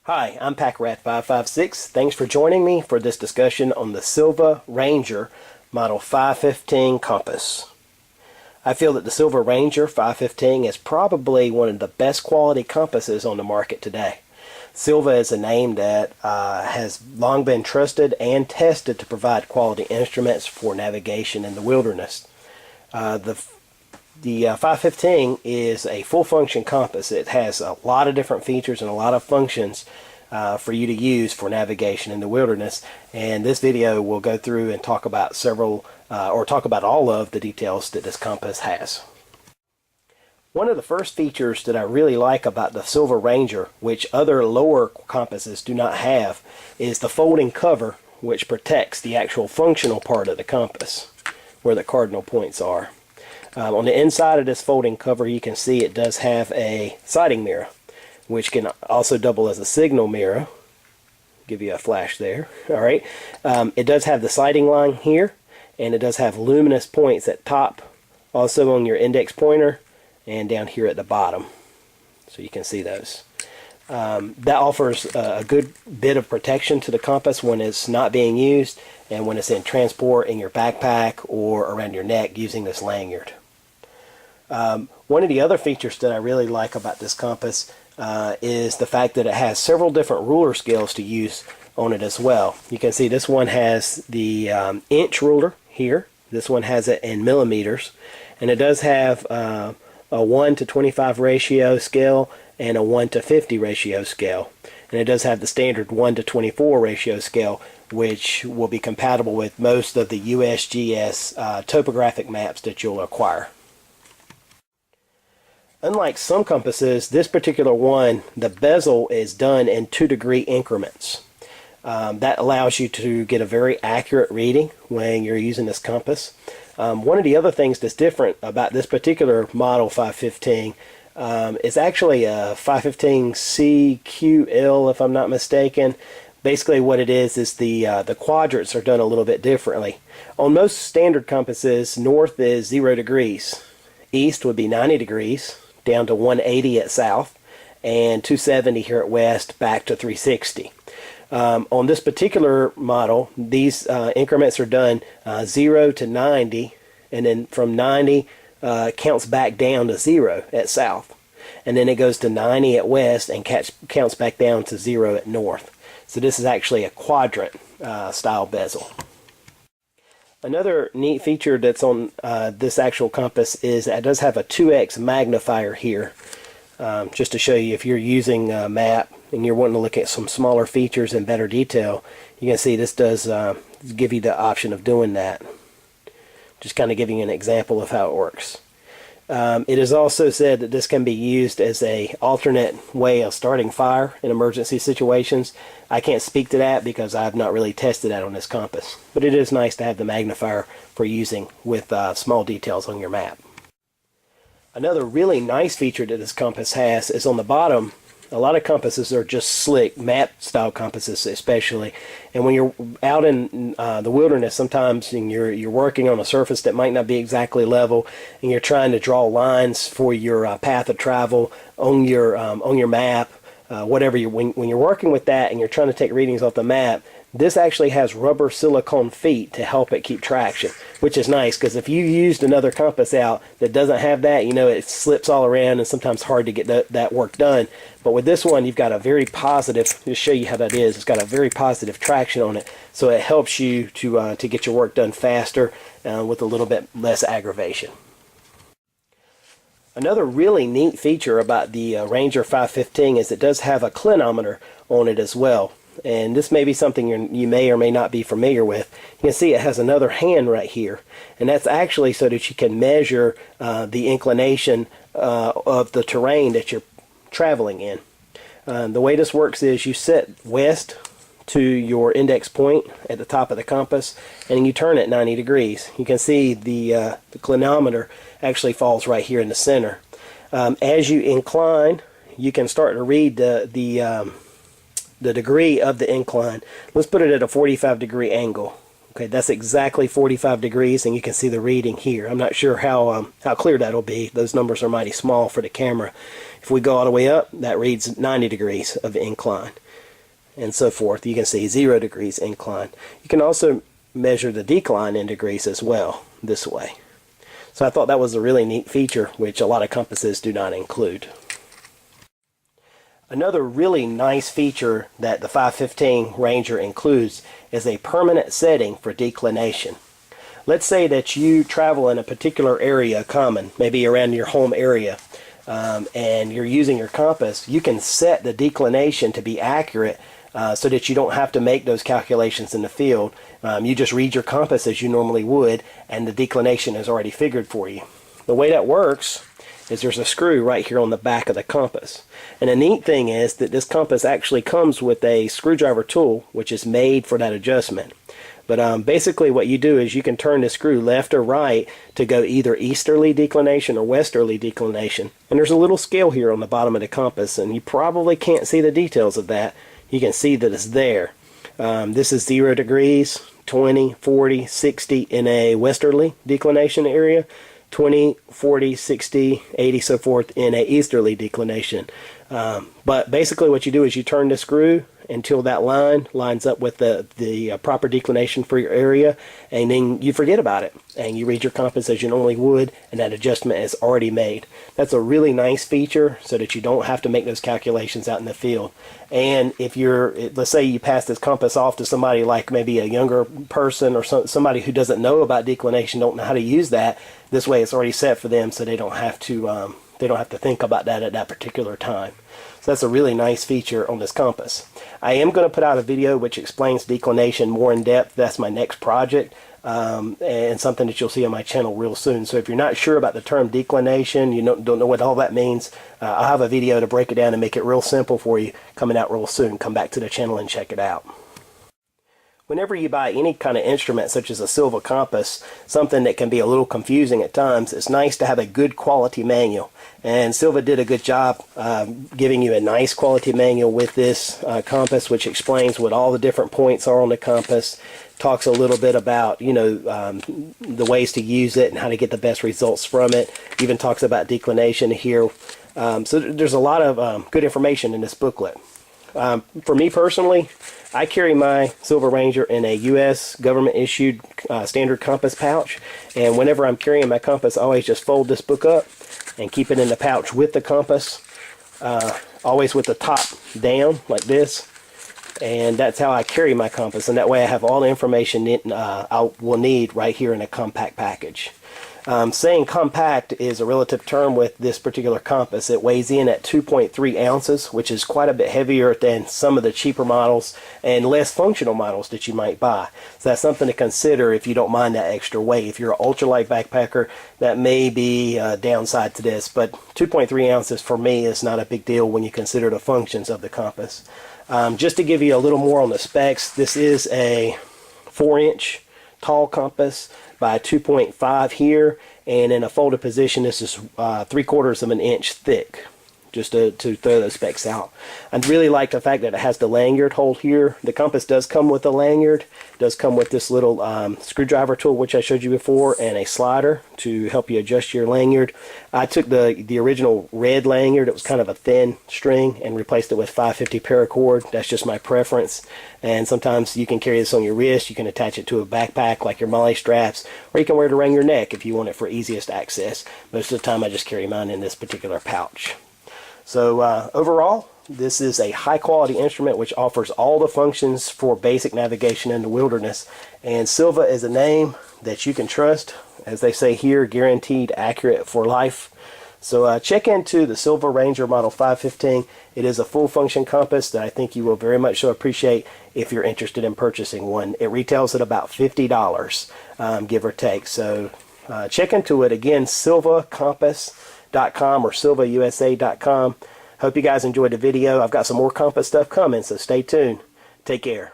Hi, I'm PackRat556. Thanks for joining me for this discussion on the Silva Ranger Model 515 compass. I feel that the Silva Ranger 515 is probably one of the best quality compasses on the market today. Silva is a name that has long been trusted and tested to provide quality instruments for navigation in the wilderness. The 515 is a full function compass. It has a lot of different features and a lot of functions for you to use for navigation in the wilderness, and this video will go through and talk about talk about all of the details that this compass has. One of the first features that I really like about the Silva Ranger, which other lower compasses do not have, is the folding cover, which protects the actual functional part of the compass, where the cardinal points are. On the inside of this folding cover, you can see it does have a sighting mirror, which can also double as a signal mirror. Give you a flash there. Alright, it does have the sighting line here, and it does have luminous points at top, also on your index pointer, and down here at the bottom. So you can see those. That offers a good bit of protection to the compass when it's not being used, and when it's in transport in your backpack or around your neck using this lanyard. One of the other features that I really like about this compass is the fact that it has several different ruler scales to use on it as well. You can see this one has the inch ruler here. This one has it in millimeters, and it does have a 1:25 ratio scale and a 1:50 ratio scale, and it does have the standard 1:24 ratio scale, which will be compatible with most of the USGS topographic maps that you'll acquire. Unlike some compasses, this particular one, the bezel is done in 2-degree increments. That allows you to get a very accurate reading when you're using this compass. One of the other things that's different about this particular model 515 is actually a 515 CQL, if I'm not mistaken. Basically what it is the quadrants are done a little bit differently. On most standard compasses, north is 0 degrees, east would be 90 degrees, down to 180 at south, and 270 here at west, back to 360. On this particular model, these increments are done 0 to 90, and then from 90 counts back down to 0 at south, and then it goes to 90 at west and counts back down to 0 at north. So this is actually a quadrant style bezel. Another neat feature that's on this actual compass is that it does have a 2x magnifier here, just to show you if you're using a map and you're wanting to look at some smaller features in better detail. You can see this does give you the option of doing that. Just kind of giving you an example of how it works. It is also said that this can be used as a alternate way of starting fire in emergency situations. I can't speak to that because I have not really tested that on this compass, but it is nice to have the magnifier for using with small details on your map. Another really nice feature that this compass has is on the bottom. A lot of compasses are just slick, map style compasses especially, and when you're out in the wilderness sometimes and you're working on a surface that might not be exactly level, and you're trying to draw lines for your path of travel on your map, whatever when you're working with that and you're trying to take readings off the map, this actually has rubber silicone feet to help it keep traction, which is nice because if you used another compass out that doesn't have that, you know, it slips all around and sometimes hard to get that work done. But with this one, you've got a very positive, to show you how that is, it's got a very positive traction on it, so it helps you to get your work done faster with a little bit less aggravation. Another really neat feature about the Ranger 515 is it does have a clinometer on it as well. And this may be something you may or may not be familiar with. You can see it has another hand right here, and that's actually so that you can measure the inclination of the terrain that you're traveling in. The way this works is you set west to your index point at the top of the compass, and you turn it 90 degrees. You can see the clinometer actually falls right here in the center. As you incline, you can start to read the degree of the incline. Let's put it at a 45-degree angle. Okay, that's exactly 45 degrees, and you can see the reading here. I'm not sure how clear that'll be. Those numbers are mighty small for the camera. If we go all the way up, that reads 90 degrees of incline. and so forth. You can see 0 degrees incline. You can also measure the decline in degrees as well this way. So I thought that was a really neat feature which a lot of compasses do not include. Another really nice feature that the 515 Ranger includes is a permanent setting for declination. Let's say that you travel in a particular area common, maybe around your home area, and you're using your compass. You can set the declination to be accurate so that you don't have to make those calculations in the field. You just read your compass as you normally would, and the declination is already figured for you. The way that works is there's a screw right here on the back of the compass. And the neat thing is that this compass actually comes with a screwdriver tool which is made for that adjustment. But basically what you do is you can turn the screw left or right to go either easterly declination or westerly declination. And there's a little scale here on the bottom of the compass, and you probably can't see the details of that. You can see that it's there. This is 0 degrees, 20, 40, 60 in a westerly declination area, 20, 40, 60, 80, so forth in a easterly declination. But basically what you do is you turn the screw until that line lines up with the proper declination for your area, and then you forget about it and you read your compass as you normally would, and that adjustment is already made. That's a really nice feature so that you don't have to make those calculations out in the field. And if let's say you pass this compass off to somebody like maybe a younger person or somebody who doesn't know about declination, don't know how to use that, this way it's already set for them so they don't have to think about that at that particular time. So that's a really nice feature on this compass. I am going to put out a video which explains declination more in depth. That's my next project, and something that you'll see on my channel real soon. So if you're not sure about the term declination, you don't know what all that means, I'll have a video to break it down and make it real simple for you coming out real soon. Come back to the channel and check it out. Whenever you buy any kind of instrument such as a silva compass, something that can be a little confusing at times, it's nice to have a good quality manual. And Silva did a good job giving you a nice quality manual with this compass, which explains what all the different points are on the compass, talks a little bit about, the ways to use it and how to get the best results from it, even talks about declination here. So there's a lot of good information in this booklet. For me personally, I carry my Silva Ranger in a U.S. government issued standard compass pouch, and whenever I'm carrying my compass, I always just fold this book up and keep it in the pouch with the compass, always with the top down like this, and that's how I carry my compass, and that way I have all the information I will need right here in a compact package. Saying compact is a relative term with this particular compass. It weighs in at 2.3 ounces, which is quite a bit heavier than some of the cheaper models and less functional models that you might buy. So that's something to consider if you don't mind that extra weight. If you're an ultralight backpacker, that may be a downside to this, but 2.3 ounces for me is not a big deal when you consider the functions of the compass. Just to give you a little more on the specs, this is a 4-inch tall compass by 2.5 here, and in a folded position this is 3/4 of an inch thick, just to throw those specs out. I really like the fact that it has the lanyard hold here. The compass does come with a lanyard. It does come with this little screwdriver tool which I showed you before, and a slider to help you adjust your lanyard. I took the original red lanyard, it was kind of a thin string, and replaced it with 550 paracord. That's just my preference. And sometimes you can carry this on your wrist, you can attach it to a backpack like your MOLLE straps, or you can wear it around your neck if you want it for easiest access. Most of the time I just carry mine in this particular pouch. So overall, this is a high quality instrument which offers all the functions for basic navigation in the wilderness, and Silva is a name that you can trust. As they say here, guaranteed accurate for life. So check into the Silva Ranger Model 515. It is a full function compass that I think you will very much so appreciate if you're interested in purchasing one. It retails at about $50, give or take. So check into it. Again, silvacompass.com or silvausa.com. Hope you guys enjoyed the video. I've got some more compass stuff coming, so stay tuned. Take care.